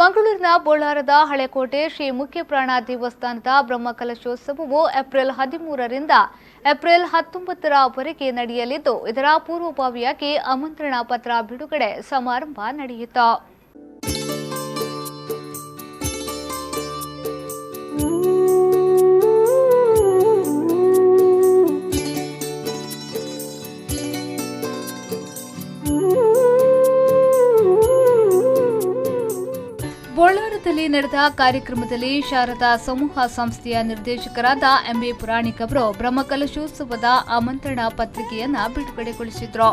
ಮಂಗಳೂರಿನ ಬೋಳಾರದ ಹಳೆಕೋಟೆ ಶ್ರೀ ಮುಖ್ಯಪ್ರಾಣ ದೇವಸ್ಥಾನದ ಬ್ರಹ್ಮಕಲಶೋತ್ಸವವು April 13ರಿಂದ April 19ರವರೆಗೆ ನಡೆಯಲಿದ್ದು, ಇದರ ಪೂರ್ವಭಾವಿಯಾಗಿ ಆಮಂತ್ರಣ ಪತ್ರ ಬಿಡುಗಡೆ ಸಮಾರಂಭ ನಡೆಯಿತು. ಬೋಳಾರದಲ್ಲಿ ನಡೆದ ಕಾರ್ಯಕ್ರಮದಲ್ಲಿ ಶಾರದಾ ಸಮೂಹ ಸಂಸ್ಥೆಯ ನಿರ್ದೇಶಕರಾದ ಎಂಬಿ ಪುರಾಣಿಕ್ ಅವರು ಬ್ರಹ್ಮಕಲಶೋತ್ಸವದ ಆಮಂತ್ರಣ ಪತ್ರಿಕೆಯನ್ನು ಬಿಡುಗಡೆಗೊಳಿಸಿದರು.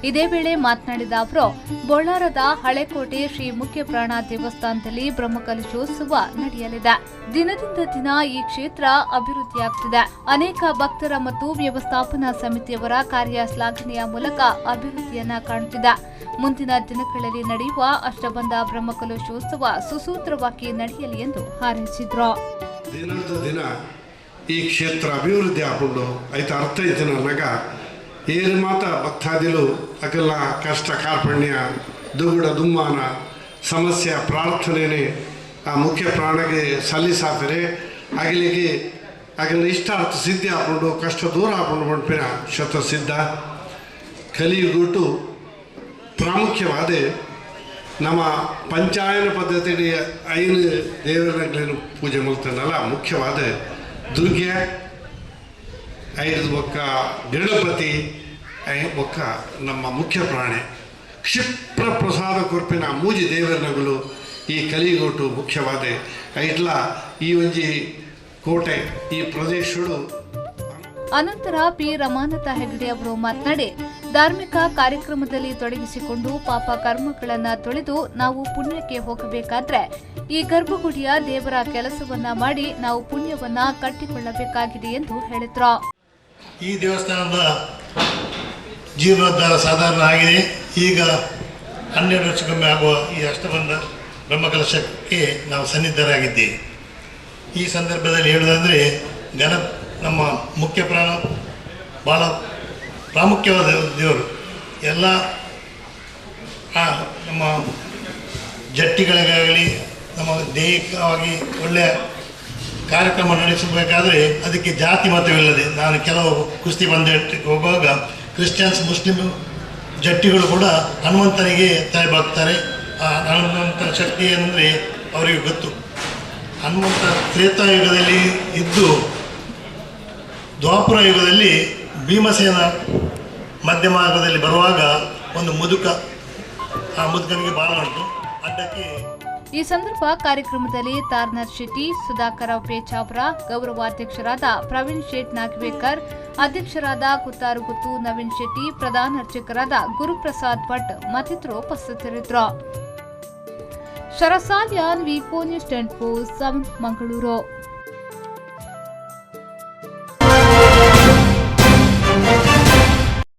ಇದೇ ವೇಳೆ ಮಾತನಾಡಿದ ಅವರು, ಬೋಳಾರದ ಹಳೆಕೋಟೆ ಶ್ರೀ ಮುಖ್ಯಪ್ರಾಣ ದೇವಸ್ಥಾನದಲ್ಲಿ ಬ್ರಹ್ಮಕಲಶೋತ್ಸವ ನಡೆಯಲಿದೆ. ದಿನದಿಂದ ದಿನ ಈ ಕ್ಷೇತ್ರ ಅಭಿವೃದ್ಧಿಯಾಗುತ್ತಿದೆ. ಅನೇಕ ಭಕ್ತರ ಮತ್ತು ವ್ಯವಸ್ಥಾಪನಾ ಸಮಿತಿಯವರ ಕಾರ್ಯ ಶ್ಲಾಘನೆಯ ಮೂಲಕ ಅಭಿವೃದ್ಧಿಯನ್ನ ಕಾಣುತ್ತಿದೆ. ಮುಂದಿನ ದಿನಗಳಲ್ಲಿ ನಡೆಯುವ ಅಷ್ಟಬಂಧ ಬ್ರಹ್ಮಕಲಶೋತ್ಸವ ಸುಸೂತ್ರವಾಗಿ ನಡೆಯಲಿ ಎಂದು ಹಾರೈಸಿದರು. ದಿನ ಈ ಕ್ಷೇತ್ರ ಅಭಿವೃದ್ಧಿ ಆಗೊಂಡು ಐತ ಅರ್ಥ ಐತೆ ನನಗ ಏರು ಮಾತ ಭಕ್ತಾದಿಲು ಅಕಲ್ಲ ಕಷ್ಟ ಕಾರ್ಪಣ್ಯ ದುಗುಡ ದುಮ್ಮಾನ ಸಮಸ್ಯೆ ಪ್ರಾರ್ಥನೆ ಆ ಮುಖ್ಯ ಪ್ರಾಣಗೆ ಸಲ್ಲಿಸಾಫರೆ ಅಗಲಿಗೆ ಅಗಲ ಇಷ್ಟಾರ್ಥ ಸಿದ್ಧಿ ಹಾಕೊಂಡು ಕಷ್ಟ ದೂರ ಹಾಕೊಂಡು ಬಂಡ್ಪಿನ ಶತಸಿದ್ಧ ಕಲಿಯುಗುಟ್ಟು ಪ್ರಾಮುಖ್ಯವಾದ ನಮ್ಮ ಪಂಚಾಯನ ಪದ್ಧತಿ ಐನು ದೇವರಗಳನ್ನು ಪೂಜೆ ಮಾಡ್ತಾನಲ್ಲ, ಮುಖ್ಯವಾದ ದುರ್ಗೆ ಐದು ಒಕ್ಕ ಗಣಪತಿ ಒಕ್ಕ ನಮ್ಮ ಮುಖ್ಯ ಪ್ರಾಣಿ ಕ್ಷಿಪ್ರ ಪ್ರಸಾದ ಕೊರ್ಪಿನ ಮೂಜಿ ದೇವರನಗಳು ಈ ಕಲಿಗೋಟು ಮುಖ್ಯವಾದ ಐಟ್ಲ ಈ ಒಂಜಿ ಕೋಟೆ ಈ ಪ್ರದೇಶಗಳು. ಅನಂತರ ಪಿ ರಮಾನಾಥ ಹೆಗಡೆ ಅವರು ಮಾತನಾಡಿ, ಧಾರ್ಮಿಕ ಕಾರ್ಯಕ್ರಮದಲ್ಲಿ ತೊಡಗಿಸಿಕೊಂಡು ಪಾಪ ಕರ್ಮಗಳನ್ನು ತೊಳೆದು ನಾವು ಪುಣ್ಯಕ್ಕೆ ಹೋಗಬೇಕಾದ್ರೆ ಈ ಗರ್ಭಗುಡಿಯ ದೇವರ ಕೆಲಸವನ್ನ ಮಾಡಿ ನಾವು ಪುಣ್ಯವನ್ನ ಕಟ್ಟಿಕೊಳ್ಳಬೇಕಾಗಿದೆ ಎಂದು ಹೇಳಿದ್ರು. ಈ ದೇವಸ್ಥಾನದ ಜೀರ್ಣೋದ್ಧಾರ ಸಾಧಾರಣ ಆಗಿದೆ. ಈಗ 12 ವರ್ಷಕ್ಕೊಮ್ಮೆ ಆಗುವ ಈ ಅಷ್ಟಬಂಧ ಬ್ರಹ್ಮಕಲಶಕ್ಕೆ ನಾವು ಸನ್ನಿಧರಾಗಿದ್ದೇವೆ. ಈ ಸಂದರ್ಭದಲ್ಲಿ ಹೇಳುವುದಂದರೆ ನಮ್ಮ ಮುಖ್ಯ ಪ್ರಾಣ ಭಾಳ ಪ್ರಾಮುಖ್ಯವಾದ ದೇವರು. ಎಲ್ಲ ನಮ್ಮ ಜಟ್ಟಿಗಳಿಗಾಗಲಿ ನಮ್ಮ ದೈಹಿಕವಾಗಿ ಒಳ್ಳೆಯ ಕಾರ್ಯಕ್ರಮ ನಡೆಸಬೇಕಾದ್ರೆ ಅದಕ್ಕೆ ಜಾತಿ ಮತವಿಲ್ಲದೆ, ನಾನು ಕೆಲವು ಕುಸ್ತಿ ಪಂದ್ಯಕ್ಕೆ ಹೋಗುವಾಗ ಕ್ರಿಶ್ಚಿಯನ್ಸ್ ಮುಸ್ಲಿಮ್ ಜಟ್ಟಿಗಳು ಕೂಡ ಹನುಮಂತನಿಗೆ ತಲೆಬಾಗ್ತಾರೆ. ಆ ಹನುಮಂತನ ಶಕ್ತಿ ಏನಂದರೆ ಅವರಿಗೆ ಗೊತ್ತು. ಹನುಮಂತ ತ್ರೇತಾಯುಗದಲ್ಲಿ ಇದ್ದು ದ್ವಾಪರ ಯುಗದಲ್ಲಿ ಭೀಮಸೇನ ಮಧ್ಯಮಾರ್ಗದಲ್ಲಿ ಬರುವಾಗ ಒಂದು ಮುದುಕ, ಆ ಮುದುಕನಿಗೆ ಬಾಣ ಉಂಟು ಅಡ್ಡಕ್ಕೆ. ಈ ಸಂದರ್ಭ ಕಾರ್ಯಕ್ರಮದಲ್ಲಿ ತಾರ್ನರ್ ಶೆಟ್ಟಿ, ಸುಧಾಕರ ಪೇಚಾಪುರ, ಗೌರವಾಧ್ಯಕ್ಷರಾದ ಪ್ರವೀಣ್ ಶೇಟ್ ನಾಗವೇಕರ್, ಅಧ್ಯಕ್ಷರಾದ ಕುತ್ತಾರುಗುತ್ತು ನವೀನ್ ಶೆಟ್ಟಿ, ಪ್ರಧಾನ ಅರ್ಚಕರಾದ ಗುರುಪ್ರಸಾದ್ ಭಟ್ ಮತ್ತಿತರರು ಉಪಸ್ಥಿತರಿದ್ದರು. ಶರಸಾಲಿಯಾನ್ ವಿ4 ನ್ಯೂಸ್ 10 ಮಂಗಳೂರು.